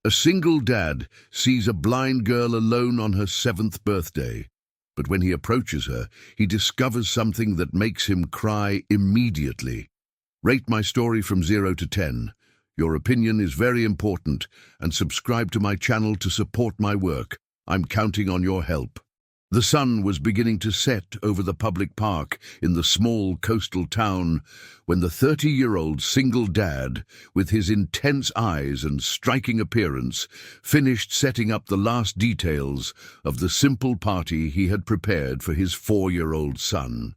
A single dad sees a blind girl alone on her 7th birthday. But when he approaches her, he discovers something that makes him cry immediately. Rate my story from 0 to 10. Your opinion is very important, and subscribe to my channel to support my work. I'm counting on your help. The sun was beginning to set over the public park in the small coastal town when the 30-year-old single dad, with his intense eyes and striking appearance, finished setting up the last details of the simple party he had prepared for his 4-year-old son.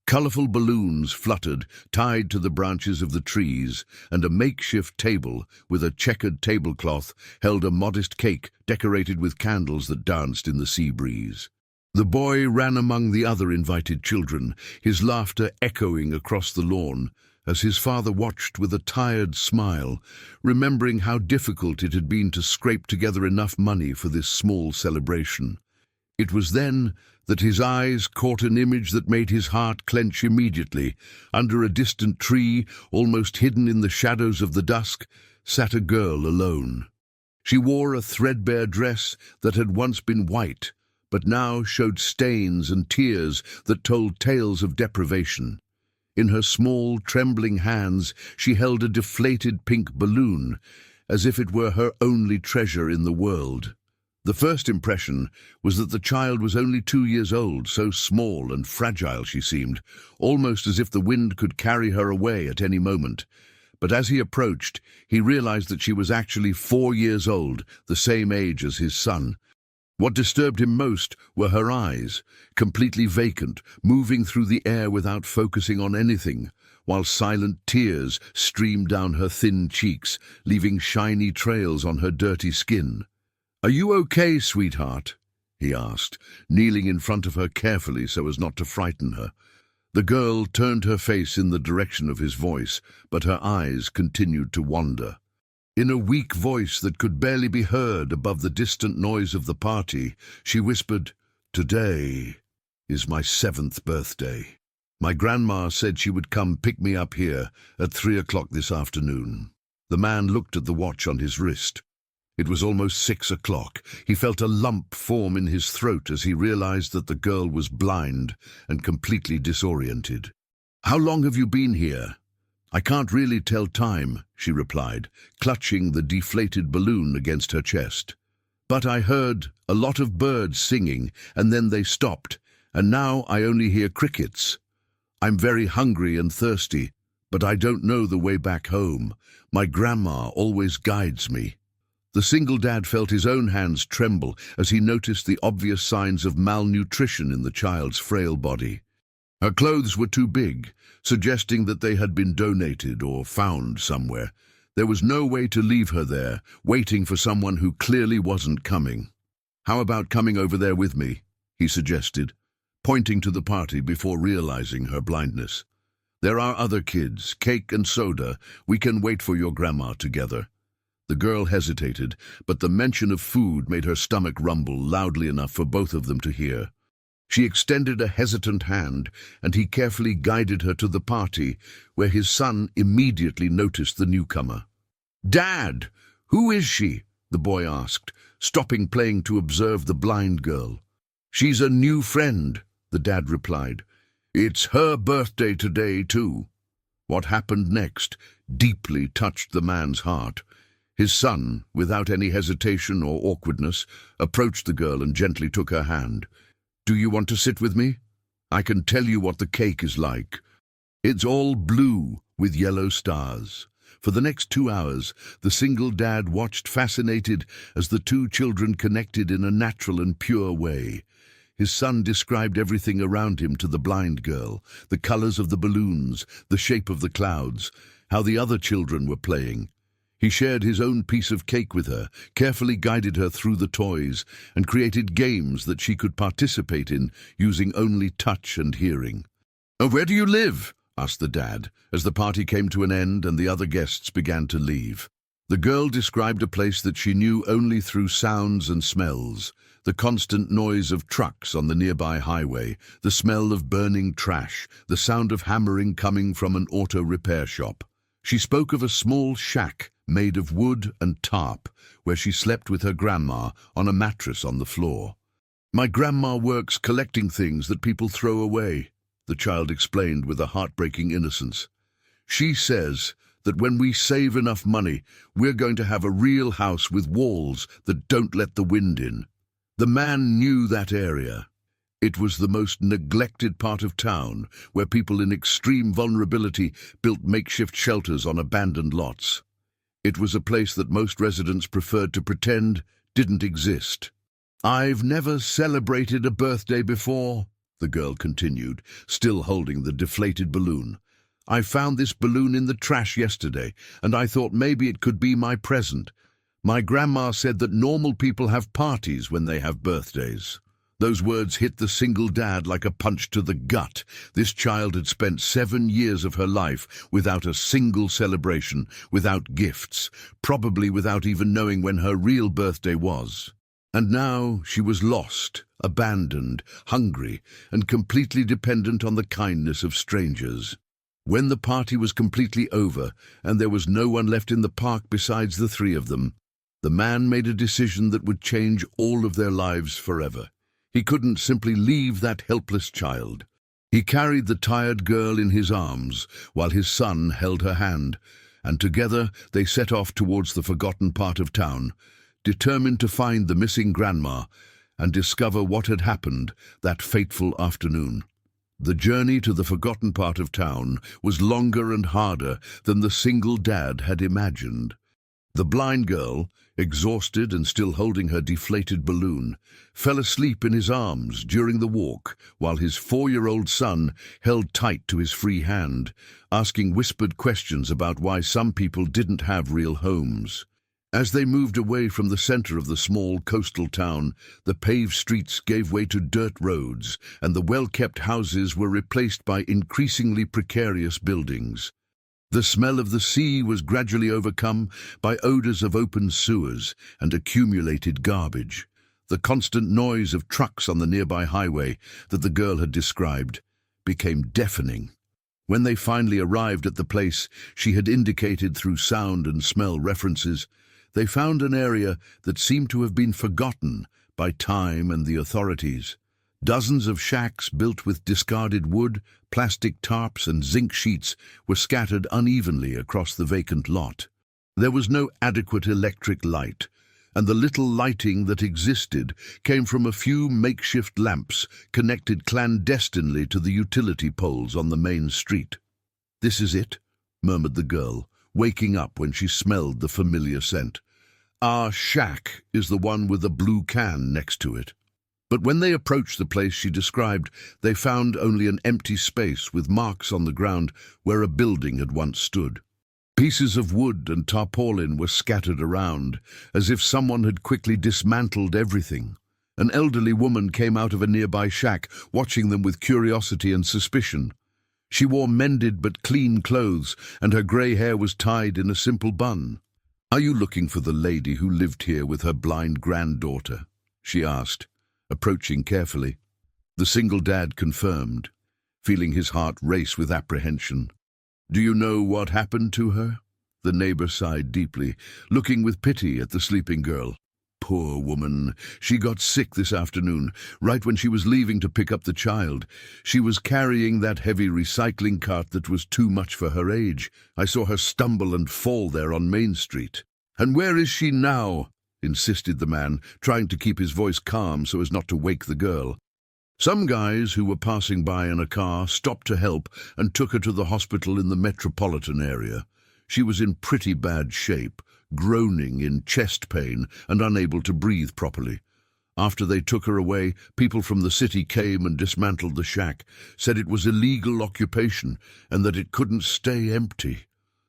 Colorful balloons fluttered, tied to the branches of the trees, and a makeshift table with a checkered tablecloth held a modest cake decorated with candles that danced in the sea breeze. The boy ran among the other invited children, his laughter echoing across the lawn, as his father watched with a tired smile, remembering how difficult it had been to scrape together enough money for this small celebration. It was then that his eyes caught an image that made his heart clench immediately. Under a distant tree, almost hidden in the shadows of the dusk, sat a girl alone. She wore a threadbare dress that had once been white, but now showed stains and tears that told tales of deprivation. In her small, trembling hands, she held a deflated pink balloon, as if it were her only treasure in the world. The first impression was that the child was only 2 years old, so small and fragile she seemed, almost as if the wind could carry her away at any moment. But as he approached, he realized that she was actually 4 years old, the same age as his son. What disturbed him most were her eyes, completely vacant, moving through the air without focusing on anything, while silent tears streamed down her thin cheeks, leaving shiny trails on her dirty skin. "Are you okay, sweetheart?" he asked, kneeling in front of her carefully so as not to frighten her. The girl turned her face in the direction of his voice, but her eyes continued to wander. In a weak voice that could barely be heard above the distant noise of the party, she whispered, "Today is my 7th birthday. My grandma said she would come pick me up here at 3 o'clock this afternoon." The man looked at the watch on his wrist. It was almost 6 o'clock. He felt a lump form in his throat as he realized that the girl was blind and completely disoriented. "How long have you been here?" "I can't really tell time," she replied, clutching the deflated balloon against her chest. "But I heard a lot of birds singing, and then they stopped, and now I only hear crickets. I'm very hungry and thirsty, but I don't know the way back home. My grandma always guides me." The single dad felt his own hands tremble as he noticed the obvious signs of malnutrition in the child's frail body. Her clothes were too big, suggesting that they had been donated or found somewhere. There was no way to leave her there, waiting for someone who clearly wasn't coming. "How about coming over there with me?" he suggested, pointing to the party before realizing her blindness. "There are other kids, cake and soda. We can wait for your grandma together." The girl hesitated, but the mention of food made her stomach rumble loudly enough for both of them to hear. She extended a hesitant hand, and he carefully guided her to the party, where his son immediately noticed the newcomer. "Dad, who is she?" the boy asked, stopping playing to observe the blind girl. "She's a new friend," the dad replied. "It's her birthday today, too." What happened next deeply touched the man's heart. His son, without any hesitation or awkwardness, approached the girl and gently took her hand. "Do you want to sit with me? I can tell you what the cake is like. It's all blue with yellow stars." For the next 2 hours, the single dad watched fascinated as the two children connected in a natural and pure way. His son described everything around him to the blind girl, the colors of the balloons, the shape of the clouds, how the other children were playing. He shared his own piece of cake with her, carefully guided her through the toys, and created games that she could participate in using only touch and hearing. "Oh, where do you live?" asked the dad, as the party came to an end and the other guests began to leave. The girl described a place that she knew only through sounds and smells, the constant noise of trucks on the nearby highway, the smell of burning trash, the sound of hammering coming from an auto repair shop. She spoke of a small shack made of wood and tarp, where she slept with her grandma on a mattress on the floor. "My grandma works collecting things that people throw away," the child explained with a heartbreaking innocence. "She says that when we save enough money, we're going to have a real house with walls that don't let the wind in." The man knew that area. It was the most neglected part of town, where people in extreme vulnerability built makeshift shelters on abandoned lots. It was a place that most residents preferred to pretend didn't exist. "I've never celebrated a birthday before," the girl continued, still holding the deflated balloon. "I found this balloon in the trash yesterday, and I thought maybe it could be my present. My grandma said that normal people have parties when they have birthdays." Those words hit the single dad like a punch to the gut. This child had spent 7 years of her life without a single celebration, without gifts, probably without even knowing when her real birthday was. And now she was lost, abandoned, hungry, and completely dependent on the kindness of strangers. When the party was completely over, and there was no one left in the park besides the three of them, the man made a decision that would change all of their lives forever. He couldn't simply leave that helpless child. He carried the tired girl in his arms, while his son held her hand, and together they set off towards the forgotten part of town, determined to find the missing grandma and discover what had happened that fateful afternoon. The journey to the forgotten part of town was longer and harder than the single dad had imagined. The blind girl, exhausted and still holding her deflated balloon, fell asleep in his arms during the walk, while his 4-year-old son held tight to his free hand, asking whispered questions about why some people didn't have real homes. As they moved away from the center of the small coastal town, the paved streets gave way to dirt roads, and the well-kept houses were replaced by increasingly precarious buildings. The smell of the sea was gradually overcome by odors of open sewers and accumulated garbage. The constant noise of trucks on the nearby highway that the girl had described became deafening. When they finally arrived at the place she had indicated through sound and smell references, they found an area that seemed to have been forgotten by time and the authorities. Dozens of shacks built with discarded wood, plastic tarps and zinc sheets were scattered unevenly across the vacant lot. There was no adequate electric light, and the little lighting that existed came from a few makeshift lamps connected clandestinely to the utility poles on the main street. "This is it," murmured the girl, waking up when she smelled the familiar scent. "Our shack is the one with a blue can next to it." But when they approached the place she described, they found only an empty space with marks on the ground where a building had once stood. Pieces of wood and tarpaulin were scattered around, as if someone had quickly dismantled everything. An elderly woman came out of a nearby shack, watching them with curiosity and suspicion. She wore mended but clean clothes, and her grey hair was tied in a simple bun. "Are you looking for the lady who lived here with her blind granddaughter?" she asked, approaching carefully. The single dad confirmed, feeling his heart race with apprehension. "Do you know what happened to her?" The neighbor sighed deeply, looking with pity at the sleeping girl. "Poor woman. She got sick this afternoon, right when she was leaving to pick up the child. She was carrying that heavy recycling cart that was too much for her age. I saw her stumble and fall there on Main Street." "And where is she now?" insisted the man, trying to keep his voice calm so as not to wake the girl. "Some guys who were passing by in a car stopped to help and took her to the hospital in the metropolitan area. She was in pretty bad shape, groaning in chest pain and unable to breathe properly. After they took her away, people from the city came and dismantled the shack, said it was illegal occupation and that it couldn't stay empty."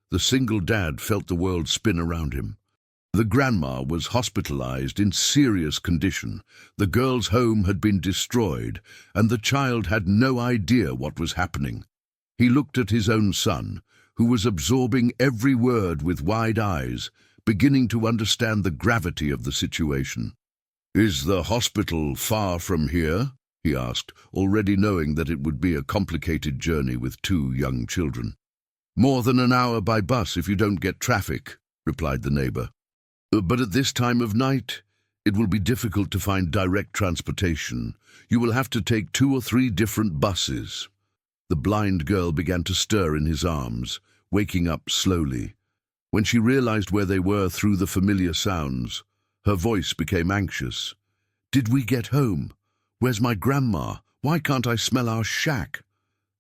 The single dad felt the world spin around him. The grandma was hospitalized in serious condition. The girl's home had been destroyed, and the child had no idea what was happening. He looked at his own son, who was absorbing every word with wide eyes, beginning to understand the gravity of the situation. "Is the hospital far from here?" he asked, already knowing that it would be a complicated journey with 2 young children. "More than an hour by bus if you don't get traffic," replied the neighbor. But at this time of night, it will be difficult to find direct transportation. You will have to take 2 or 3 different buses." The blind girl began to stir in his arms, waking up slowly. When she realized where they were through the familiar sounds, her voice became anxious. "Did we get home? Where's my grandma? Why can't I smell our shack?"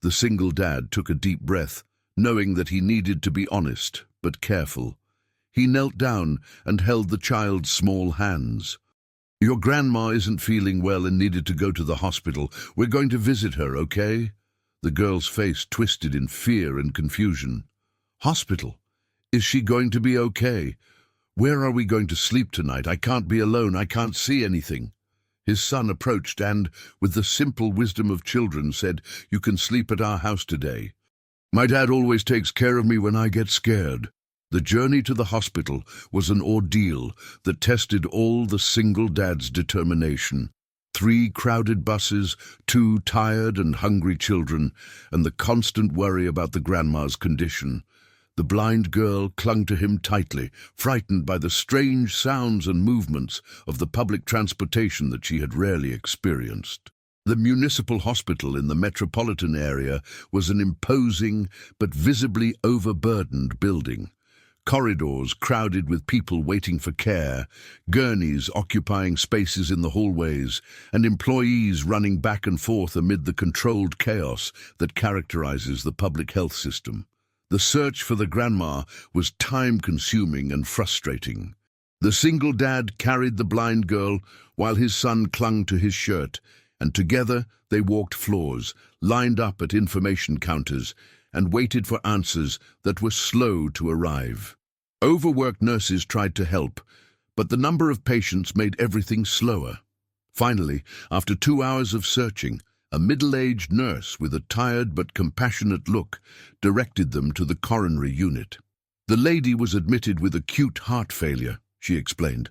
The single dad took a deep breath, knowing that he needed to be honest, but careful. He knelt down and held the child's small hands. "Your grandma isn't feeling well and needed to go to the hospital. We're going to visit her, okay?" The girl's face twisted in fear and confusion. "Hospital? Is she going to be okay? Where are we going to sleep tonight? I can't be alone. I can't see anything." His son approached and, with the simple wisdom of children, said, "You can sleep at our house today. My dad always takes care of me when I get scared." The journey to the hospital was an ordeal that tested all the single dad's determination. 3 crowded buses, 2 tired and hungry children, and the constant worry about the grandma's condition. The blind girl clung to him tightly, frightened by the strange sounds and movements of the public transportation that she had rarely experienced. The municipal hospital in the metropolitan area was an imposing but visibly overburdened building. Corridors crowded with people waiting for care, gurneys occupying spaces in the hallways, and employees running back and forth amid the controlled chaos that characterizes the public health system. The search for the grandma was time-consuming and frustrating. The single dad carried the blind girl while his son clung to his shirt, and together they walked floors, lined up at information counters, and waited for answers that were slow to arrive. Overworked nurses tried to help, but the number of patients made everything slower. Finally, after 2 hours of searching, a middle-aged nurse with a tired but compassionate look directed them to the coronary unit. "The lady was admitted with acute heart failure," she explained.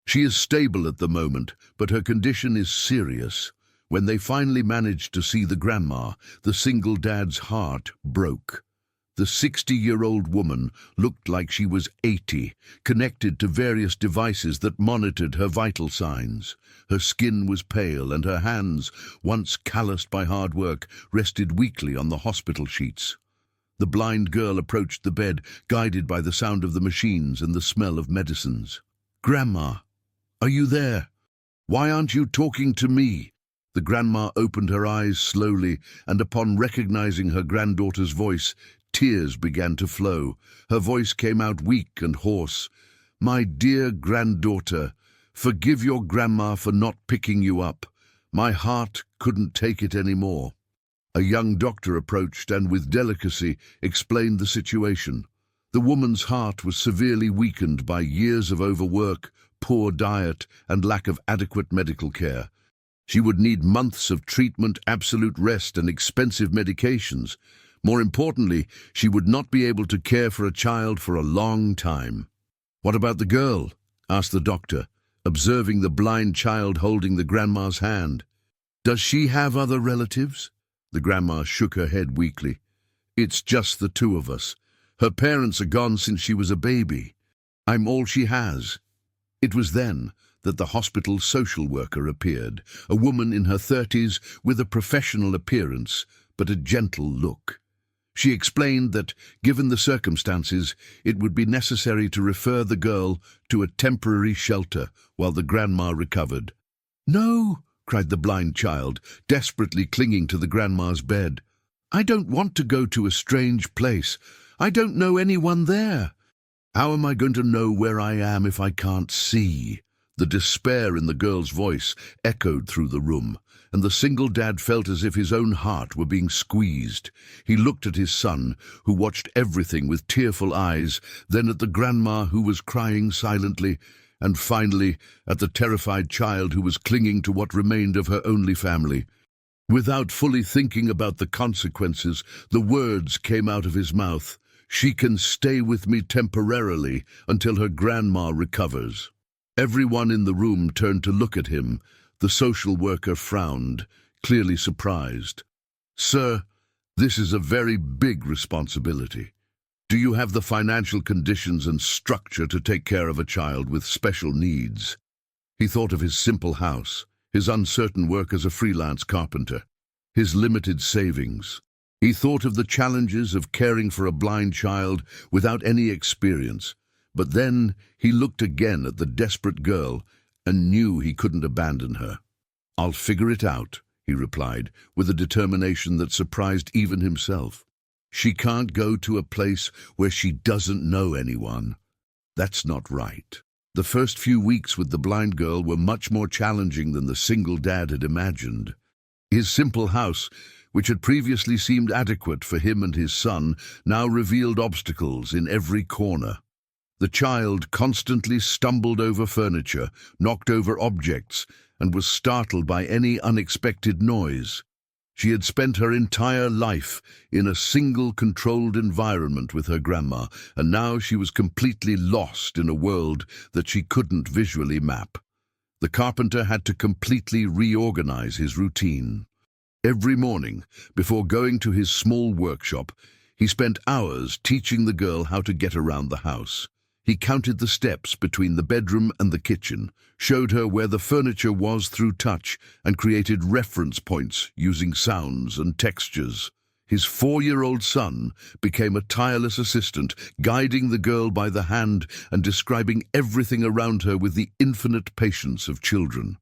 "She is stable at the moment, but her condition is serious." When they finally managed to see the grandma, the single dad's heart broke. The 60-year-old woman looked like she was 80, connected to various devices that monitored her vital signs. Her skin was pale, and her hands, once calloused by hard work, rested weakly on the hospital sheets. The blind girl approached the bed, guided by the sound of the machines and the smell of medicines. "Grandma, are you there? Why aren't you talking to me?" The grandma opened her eyes slowly, and upon recognizing her granddaughter's voice, tears began to flow. Her voice came out weak and hoarse. "My dear granddaughter, forgive your grandma for not picking you up. My heart couldn't take it anymore." A young doctor approached and, with delicacy, explained the situation. The woman's heart was severely weakened by years of overwork, poor diet, and lack of adequate medical care. She would need months of treatment, absolute rest, and expensive medications. More importantly, she would not be able to care for a child for a long time. "What about the girl?" asked the doctor, observing the blind child holding the grandma's hand. "Does she have other relatives?" The grandma shook her head weakly. "It's just the 2 of us. Her parents are gone since she was a baby. I'm all she has." It was then that the hospital social worker appeared, a woman in her 30s with a professional appearance but a gentle look. She explained that, given the circumstances, it would be necessary to refer the girl to a temporary shelter while the grandma recovered. "No!" cried the blind child, desperately clinging to the grandma's bed. "I don't want to go to a strange place. I don't know anyone there." "How am I going to know where I am if I can't see?" The despair in the girl's voice echoed through the room, and the single dad felt as if his own heart were being squeezed. He looked at his son, who watched everything with tearful eyes, then at the grandma, who was crying silently, and finally at the terrified child who was clinging to what remained of her only family. Without fully thinking about the consequences, the words came out of his mouth. "She can stay with me temporarily until her grandma recovers." Everyone in the room turned to look at him. The social worker frowned, clearly surprised. "Sir, this is a very big responsibility. Do you have the financial conditions and structure to take care of a child with special needs? He thought of his simple house, his uncertain work as a freelance carpenter, his limited savings. He thought of the challenges of caring for a blind child without any experience. But then he looked again at the desperate girl and knew he couldn't abandon her. "I'll figure it out," he replied, with a determination that surprised even himself. "She can't go to a place where she doesn't know anyone. That's not right." The first few weeks with the blind girl were much more challenging than the single dad had imagined. His simple house, which had previously seemed adequate for him and his son, now revealed obstacles in every corner. The child constantly stumbled over furniture, knocked over objects, and was startled by any unexpected noise. She had spent her entire life in a single controlled environment with her grandma, and now she was completely lost in a world that she couldn't visually map. The carpenter had to completely reorganize his routine. Every morning, before going to his small workshop, he spent hours teaching the girl how to get around the house. He counted the steps between the bedroom and the kitchen, showed her where the furniture was through touch, and created reference points using sounds and textures. His 4-year-old son became a tireless assistant, guiding the girl by the hand and describing everything around her with the infinite patience of children.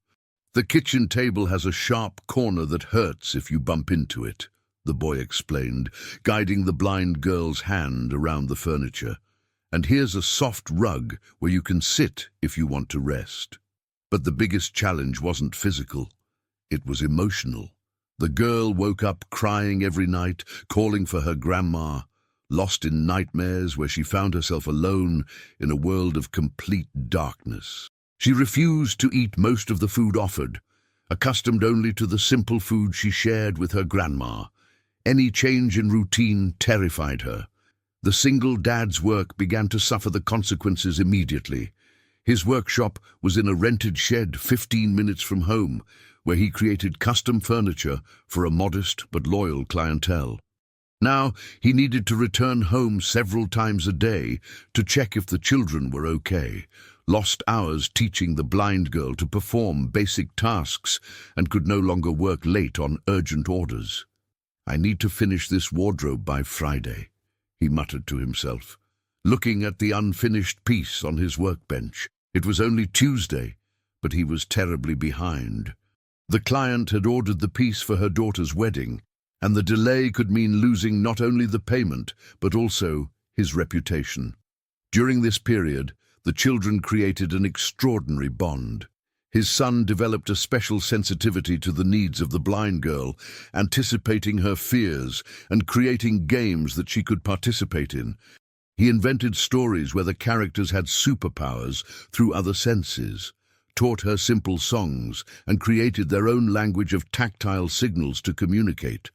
"The kitchen table has a sharp corner that hurts if you bump into it," the boy explained, guiding the blind girl's hand around the furniture. "And here's a soft rug where you can sit if you want to rest." But the biggest challenge wasn't physical. It was emotional. The girl woke up crying every night, calling for her grandma, lost in nightmares where she found herself alone in a world of complete darkness. She refused to eat most of the food offered, accustomed only to the simple food she shared with her grandma. Any change in routine terrified her. The single dad's work began to suffer the consequences immediately. His workshop was in a rented shed 15 minutes from home, where he created custom furniture for a modest but loyal clientele. Now he needed to return home several times a day to check if the children were okay, lost hours teaching the blind girl to perform basic tasks, and could no longer work late on urgent orders. "I need to finish this wardrobe by Friday," he muttered to himself, looking at the unfinished piece on his workbench. It was only Tuesday, but he was terribly behind. The client had ordered the piece for her daughter's wedding, and the delay could mean losing not only the payment, but also his reputation. During this period, the children created an extraordinary bond. His son developed a special sensitivity to the needs of the blind girl, anticipating her fears and creating games that she could participate in. He invented stories where the characters had superpowers through other senses, taught her simple songs, and created their own language of tactile signals to communicate.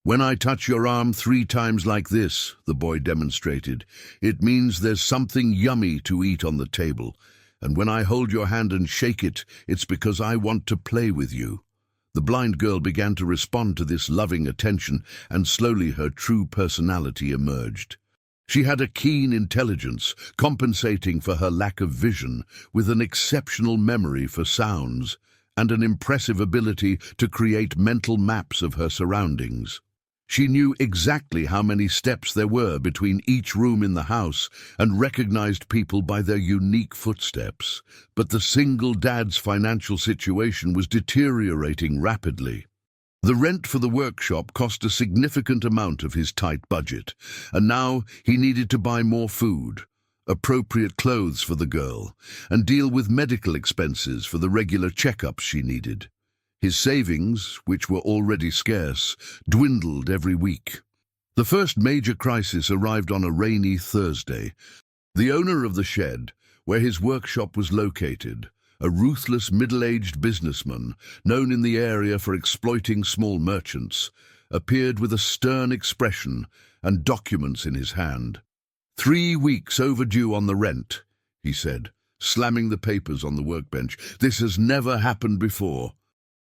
"When I touch your arm 3 times like this," the boy demonstrated, "it means there's something yummy to eat on the table. And when I hold your hand and shake it, it's because I want to play with you." The blind girl began to respond to this loving attention, and slowly her true personality emerged. She had a keen intelligence, compensating for her lack of vision, with an exceptional memory for sounds, and an impressive ability to create mental maps of her surroundings. She knew exactly how many steps there were between each room in the house and recognized people by their unique footsteps. But the single dad's financial situation was deteriorating rapidly. The rent for the workshop cost a significant amount of his tight budget, and now he needed to buy more food, appropriate clothes for the girl, and deal with medical expenses for the regular checkups she needed. His savings, which were already scarce, dwindled every week. The first major crisis arrived on a rainy Thursday. The owner of the shed, where his workshop was located, a ruthless middle-aged businessman known in the area for exploiting small merchants, appeared with a stern expression and documents in his hand. 3 weeks overdue on the rent," he said, slamming the papers on the workbench. "This has never happened before."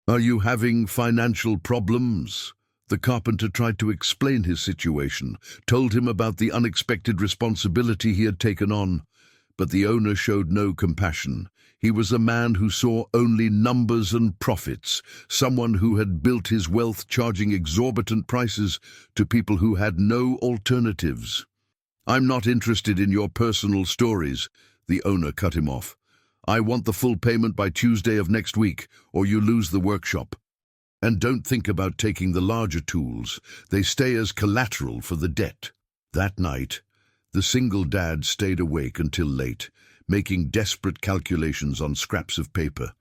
"Are you having financial problems?" The carpenter tried to explain his situation, told him about the unexpected responsibility he had taken on, but the owner showed no compassion. He was a man who saw only numbers and profits, someone who had built his wealth charging exorbitant prices to people who had no alternatives. "I'm not interested in your personal stories," the owner cut him off. "I want the full payment by Tuesday of next week, or you lose the workshop. And don't think about taking the larger tools. They stay as collateral for the debt." That night, the single dad stayed awake until late, making desperate calculations on scraps of paper.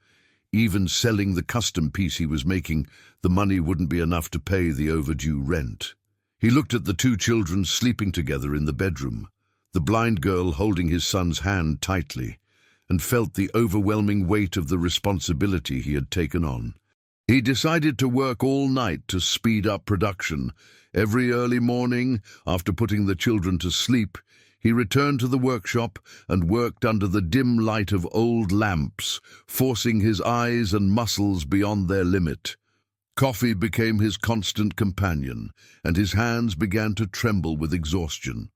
Even selling the custom piece he was making, the money wouldn't be enough to pay the overdue rent. He looked at the two children sleeping together in the bedroom, the blind girl holding his son's hand tightly, and felt the overwhelming weight of the responsibility he had taken on. He decided to work all night to speed up production. Every early morning, after putting the children to sleep, he returned to the workshop and worked under the dim light of old lamps, forcing his eyes and muscles beyond their limit. Coffee became his constant companion, and his hands began to tremble with exhaustion.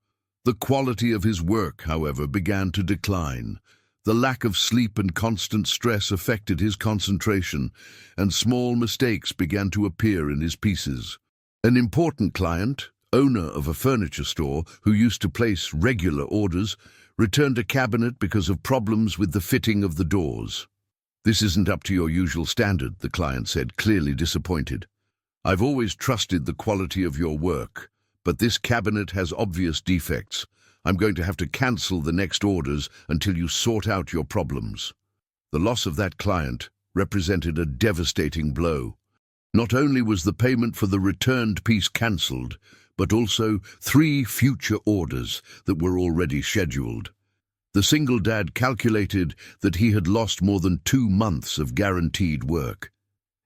The quality of his work, however, began to decline. The lack of sleep and constant stress affected his concentration, and small mistakes began to appear in his pieces. An important client, owner of a furniture store who used to place regular orders, returned a cabinet because of problems with the fitting of the doors. "This isn't up to your usual standard," the client said, clearly disappointed. "I've always trusted the quality of your work, but this cabinet has obvious defects. I'm going to have to cancel the next orders until you sort out your problems." The loss of that client represented a devastating blow. Not only was the payment for the returned piece cancelled, but also 3 future orders that were already scheduled. The single dad calculated that he had lost more than 2 months of guaranteed work.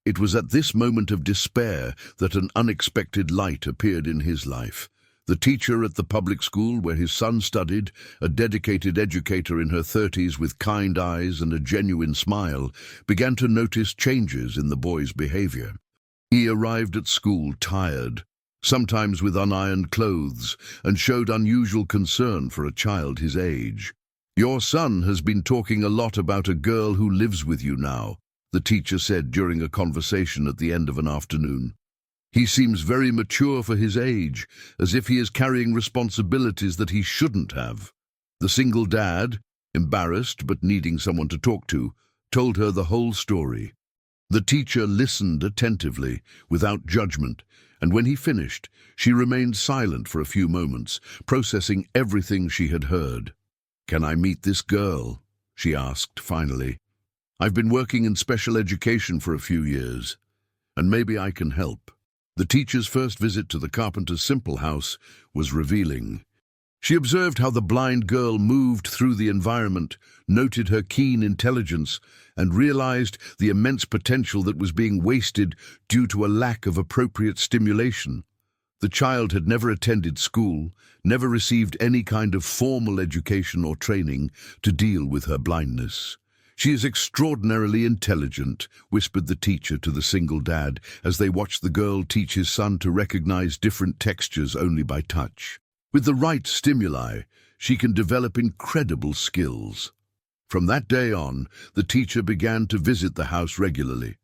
It was at this moment of despair that an unexpected light appeared in his life. The teacher at the public school where his son studied, a dedicated educator in her 30s with kind eyes and a genuine smile, began to notice changes in the boy's behavior. He arrived at school tired, sometimes with unironed clothes, and showed unusual concern for a child his age. "Your son has been talking a lot about a girl who lives with you now," the teacher said during a conversation at the end of an afternoon. "He seems very mature for his age, as if he is carrying responsibilities that he shouldn't have." The single dad, embarrassed but needing someone to talk to, told her the whole story. The teacher listened attentively, without judgment, and when he finished, she remained silent for a few moments, processing everything she had heard. "Can I meet this girl?" she asked finally. "I've been working in special education for a few years, and maybe I can help." The teacher's first visit to the carpenter's simple house was revealing. She observed how the blind girl moved through the environment, noted her keen intelligence, and realized the immense potential that was being wasted due to a lack of appropriate stimulation. The child had never attended school, never received any kind of formal education or training to deal with her blindness. "She is extraordinarily intelligent," whispered the teacher to the single dad as they watched the girl teach his son to recognize different textures only by touch. "With the right stimuli, she can develop incredible skills." From that day on, the teacher began to visit the house regularly.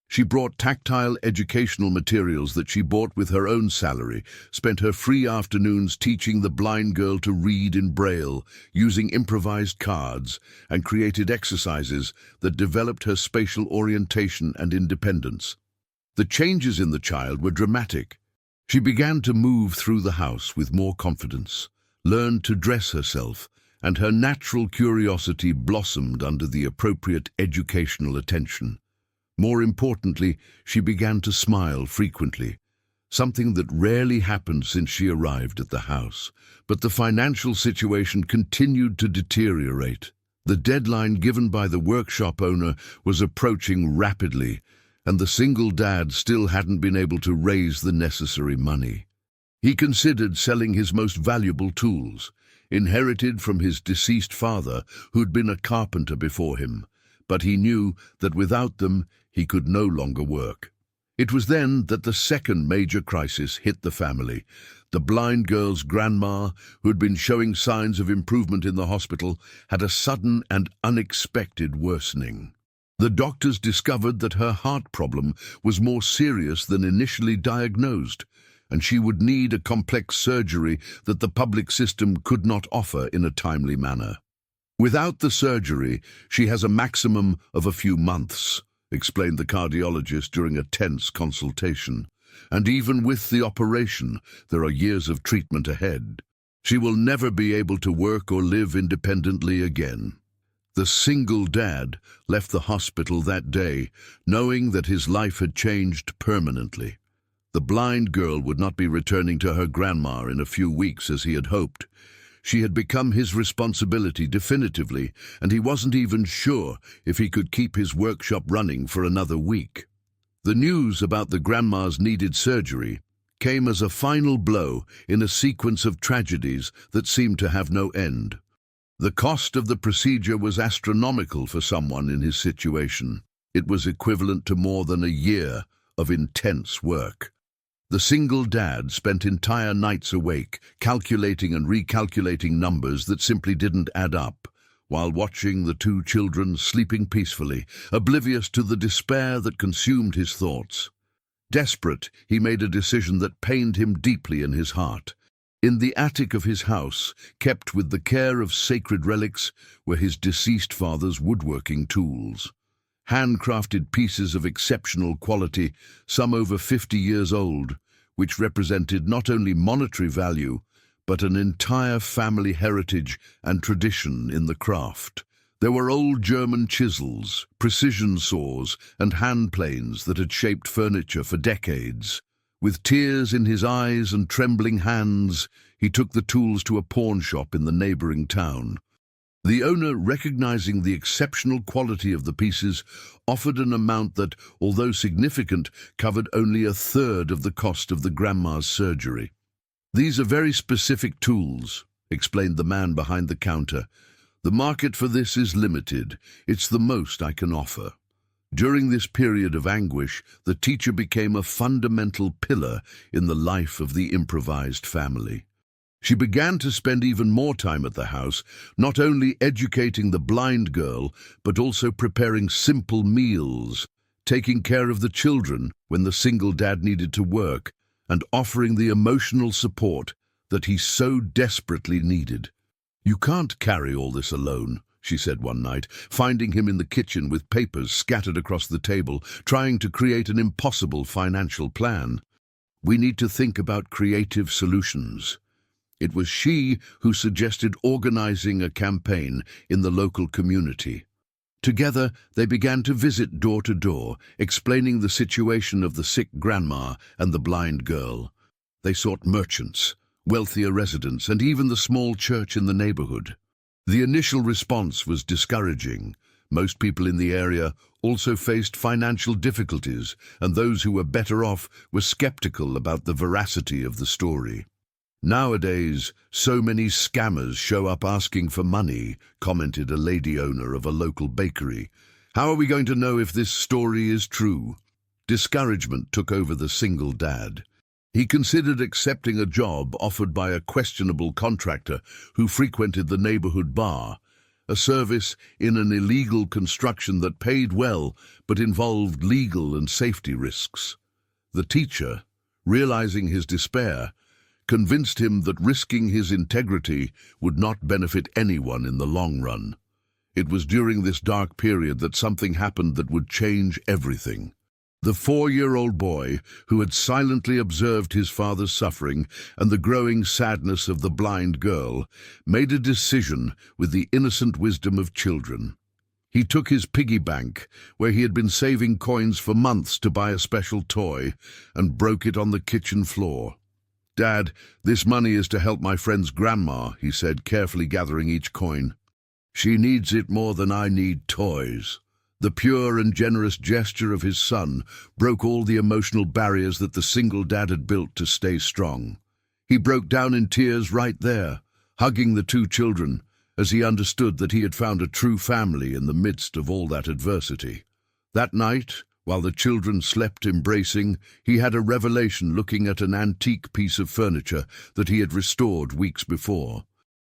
She brought tactile educational materials that she bought with her own salary, spent her free afternoons teaching the blind girl to read in Braille, using improvised cards, and created exercises that developed her spatial orientation and independence. The changes in the child were dramatic. She began to move through the house with more confidence, learned to dress herself, and her natural curiosity blossomed under the appropriate educational attention. More importantly, she began to smile frequently, something that rarely happened since she arrived at the house. But the financial situation continued to deteriorate. The deadline given by the workshop owner was approaching rapidly, and the single dad still hadn't been able to raise the necessary money. He considered selling his most valuable tools, inherited from his deceased father, who'd been a carpenter before him, but he knew that without them he could no longer work. It was then that the second major crisis hit the family. The blind girl's grandma, who had been showing signs of improvement in the hospital, had a sudden and unexpected worsening. The doctors discovered that her heart problem was more serious than initially diagnosed, and she would need a complex surgery that the public system could not offer in a timely manner. Without the surgery, she has a maximum of a few months, explained the cardiologist during a tense consultation. And even with the operation, there are years of treatment ahead. She will never be able to work or live independently again. The single dad left the hospital that day, knowing that his life had changed permanently. The blind girl would not be returning to her grandma in a few weeks as he had hoped. She had become his responsibility definitively, and he wasn't even sure if he could keep his workshop running for another week. The news about the grandma's needed surgery came as a final blow in a sequence of tragedies that seemed to have no end. The cost of the procedure was astronomical for someone in his situation. It was equivalent to more than a year of intense work. The single dad spent entire nights awake, calculating and recalculating numbers that simply didn't add up, while watching the two children sleeping peacefully, oblivious to the despair that consumed his thoughts. Desperate, he made a decision that pained him deeply in his heart. In the attic of his house, kept with the care of sacred relics, were his deceased father's woodworking tools. Handcrafted pieces of exceptional quality, some over 50 years old, which represented not only monetary value, but an entire family heritage and tradition in the craft. There were old German chisels, precision saws, and hand planes that had shaped furniture for decades. With tears in his eyes and trembling hands, he took the tools to a pawn shop in the neighboring town. The owner, recognizing the exceptional quality of the pieces, offered an amount that, although significant, covered only a third of the cost of the grandma's surgery. "These are very specific tools," explained the man behind the counter. "The market for this is limited. It's the most I can offer." During this period of anguish, the teacher became a fundamental pillar in the life of the improvised family. She began to spend even more time at the house, not only educating the blind girl, but also preparing simple meals, taking care of the children when the single dad needed to work, and offering the emotional support that he so desperately needed. "You can't carry all this alone," she said one night, finding him in the kitchen with papers scattered across the table, trying to create an impossible financial plan. "We need to think about creative solutions." It was she who suggested organizing a campaign in the local community. Together, they began to visit door to door, explaining the situation of the sick grandma and the blind girl. They sought merchants, wealthier residents, and even the small church in the neighborhood. The initial response was discouraging. Most people in the area also faced financial difficulties, and those who were better off were skeptical about the veracity of the story. "Nowadays, so many scammers show up asking for money," commented a lady owner of a local bakery. "How are we going to know if this story is true?" Discouragement took over the single dad. He considered accepting a job offered by a questionable contractor who frequented the neighborhood bar, a service in an illegal construction that paid well but involved legal and safety risks. The teacher, realizing his despair, convinced him that risking his integrity would not benefit anyone in the long run. It was during this dark period that something happened that would change everything. The 4-year-old boy, who had silently observed his father's suffering and the growing sadness of the blind girl, made a decision with the innocent wisdom of children. He took his piggy bank, where he had been saving coins for months to buy a special toy, and broke it on the kitchen floor. "Dad, this money is to help my friend's grandma," he said, carefully gathering each coin. "She needs it more than I need toys." The pure and generous gesture of his son broke all the emotional barriers that the single dad had built to stay strong. He broke down in tears right there, hugging the two children, as he understood that he had found a true family in the midst of all that adversity. That night, While the children slept embracing, he had a revelation looking at an antique piece of furniture that he had restored weeks before.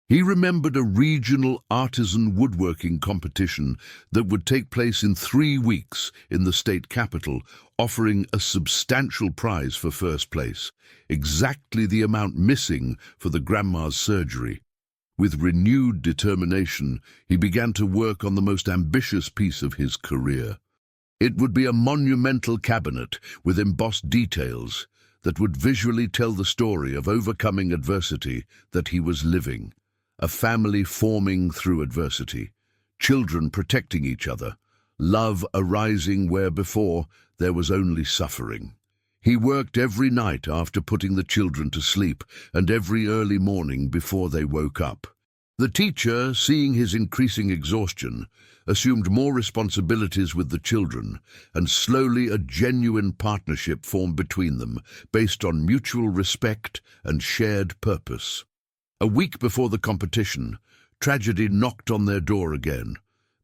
He remembered a regional artisan woodworking competition that would take place in 3 weeks in the state capital, offering a substantial prize for first place, exactly the amount missing for the grandma's surgery. With renewed determination, he began to work on the most ambitious piece of his career. It would be a monumental cabinet with embossed details that would visually tell the story of overcoming adversity that he was living. A family forming through adversity, children protecting each other, love arising where before there was only suffering. He worked every night after putting the children to sleep and every early morning before they woke up. The teacher, seeing his increasing exhaustion, assumed more responsibilities with the children, and slowly a genuine partnership formed between them based on mutual respect and shared purpose. A week before the competition, tragedy knocked on their door again.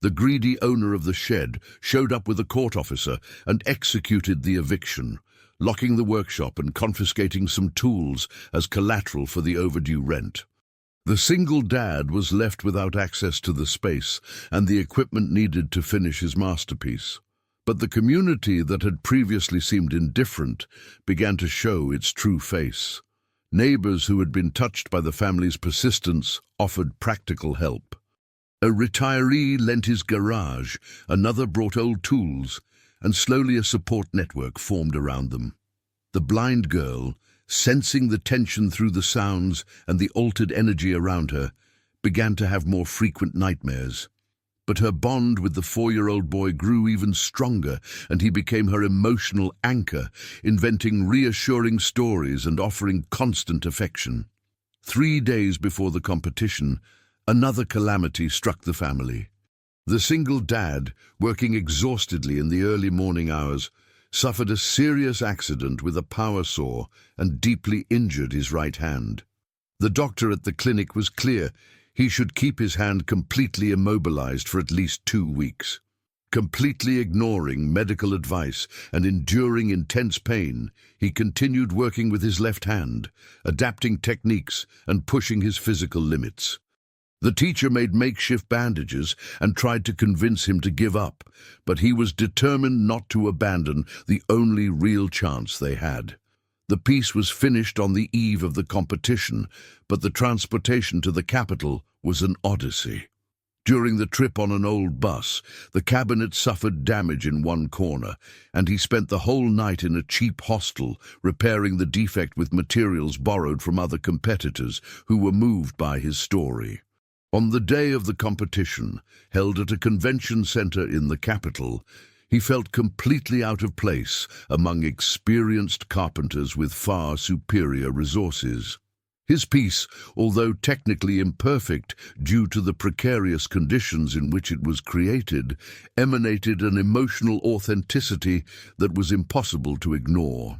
The greedy owner of the shed showed up with a court officer and executed the eviction, locking the workshop and confiscating some tools as collateral for the overdue rent. The single dad was left without access to the space and the equipment needed to finish his masterpiece. But the community that had previously seemed indifferent began to show its true face. Neighbors who had been touched by the family's persistence offered practical help. A retiree lent his garage, another brought old tools, and slowly a support network formed around them. The blind girl, sensing the tension through the sounds and the altered energy around her, began to have more frequent nightmares. But her bond with the 4-year-old boy grew even stronger, and he became her emotional anchor, inventing reassuring stories and offering constant affection. 3 days before the competition, another calamity struck the family. The single dad, working exhaustedly in the early morning hours, suffered a serious accident with a power saw and deeply injured his right hand. The doctor at the clinic was clear: he should keep his hand completely immobilized for at least 2 weeks. Completely ignoring medical advice and enduring intense pain, he continued working with his left hand, adapting techniques and pushing his physical limits. The teacher made makeshift bandages and tried to convince him to give up, but he was determined not to abandon the only real chance they had. The piece was finished on the eve of the competition, but the transportation to the capital was an odyssey. During the trip on an old bus, the cabinet suffered damage in one corner, and he spent the whole night in a cheap hostel repairing the defect with materials borrowed from other competitors who were moved by his story. On the day of the competition, held at a convention center in the capital, he felt completely out of place among experienced carpenters with far superior resources. His piece, although technically imperfect due to the precarious conditions in which it was created, emanated an emotional authenticity that was impossible to ignore.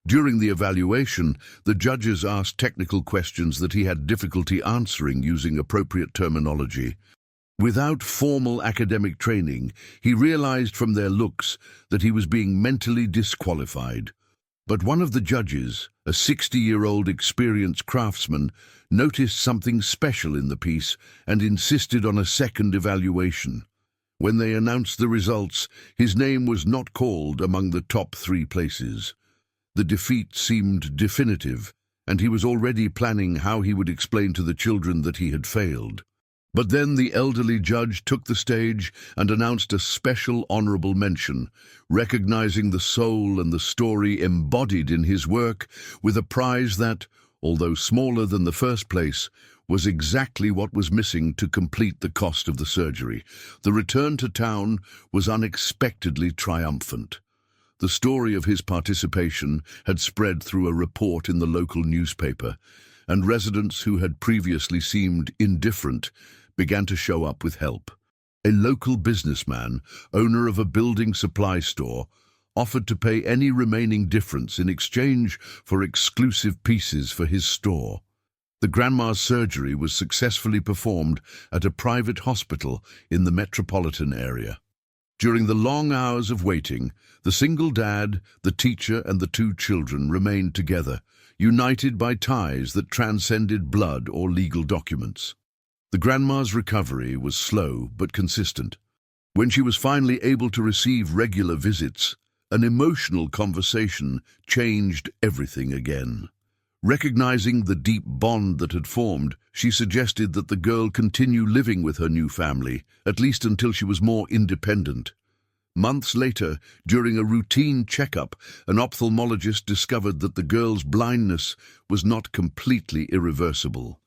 During the evaluation, the judges asked technical questions that he had difficulty answering using appropriate terminology. Without formal academic training, he realized from their looks that he was being mentally disqualified. But one of the judges, a 60-year-old experienced craftsman, noticed something special in the piece and insisted on a second evaluation. When they announced the results, his name was not called among the top 3 places. The defeat seemed definitive, and he was already planning how he would explain to the children that he had failed. But then the elderly judge took the stage and announced a special honorable mention, recognizing the soul and the story embodied in his work with a prize that, although smaller than the first place, was exactly what was missing to complete the cost of the surgery. The return to town was unexpectedly triumphant. The story of his participation had spread through a report in the local newspaper, and residents who had previously seemed indifferent began to show up with help. A local businessman, owner of a building supply store, offered to pay any remaining difference in exchange for exclusive pieces for his store. The grandma's surgery was successfully performed at a private hospital in the metropolitan area. During the long hours of waiting, the single dad, the teacher, and the two children remained together, united by ties that transcended blood or legal documents. The grandma's recovery was slow but consistent. When she was finally able to receive regular visits, an emotional conversation changed everything again. Recognizing the deep bond that had formed, she suggested that the girl continue living with her new family, at least until she was more independent. Months later, during a routine checkup, an ophthalmologist discovered that the girl's blindness was not completely irreversible.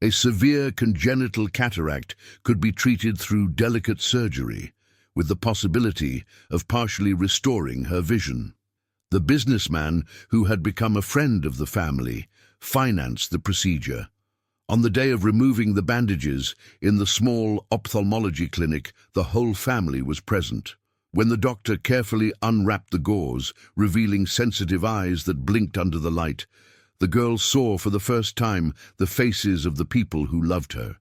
A severe congenital cataract could be treated through delicate surgery, with the possibility of partially restoring her vision. The businessman, who had become a friend of the family, financed the procedure. On the day of removing the bandages, in the small ophthalmology clinic, the whole family was present. When the doctor carefully unwrapped the gauze, revealing sensitive eyes that blinked under the light, the girl saw for the first time the faces of the people who loved her.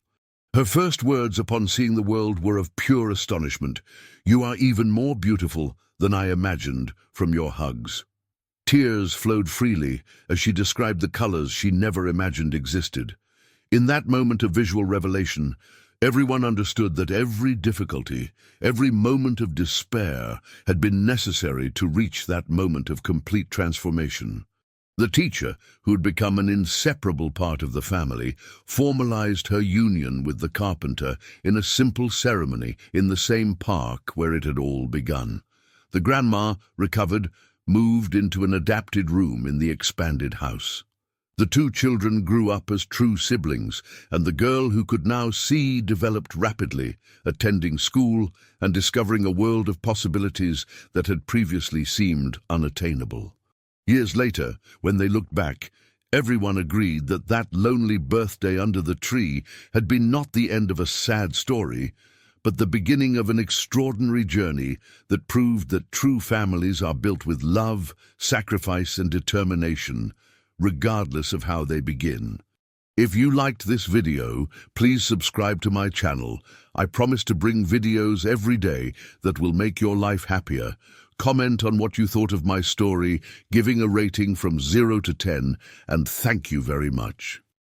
Her first words upon seeing the world were of pure astonishment. "You are even more beautiful than I imagined from your hugs." Tears flowed freely as she described the colors she never imagined existed. In that moment of visual revelation, everyone understood that every difficulty, every moment of despair had been necessary to reach that moment of complete transformation. The teacher, who had become an inseparable part of the family, formalized her union with the carpenter in a simple ceremony in the same park where it had all begun. The grandma, recovered, moved into an adapted room in the expanded house. The two children grew up as true siblings, and the girl who could now see developed rapidly, attending school and discovering a world of possibilities that had previously seemed unattainable. Years later, when they looked back, everyone agreed that that lonely birthday under the tree had been not the end of a sad story, but the beginning of an extraordinary journey that proved that true families are built with love, sacrifice, and determination, regardless of how they begin. If you liked this video, please subscribe to my channel. I promise to bring videos every day that will make your life happier. Comment on what you thought of my story, giving a rating from 0 to 10, and thank you very much.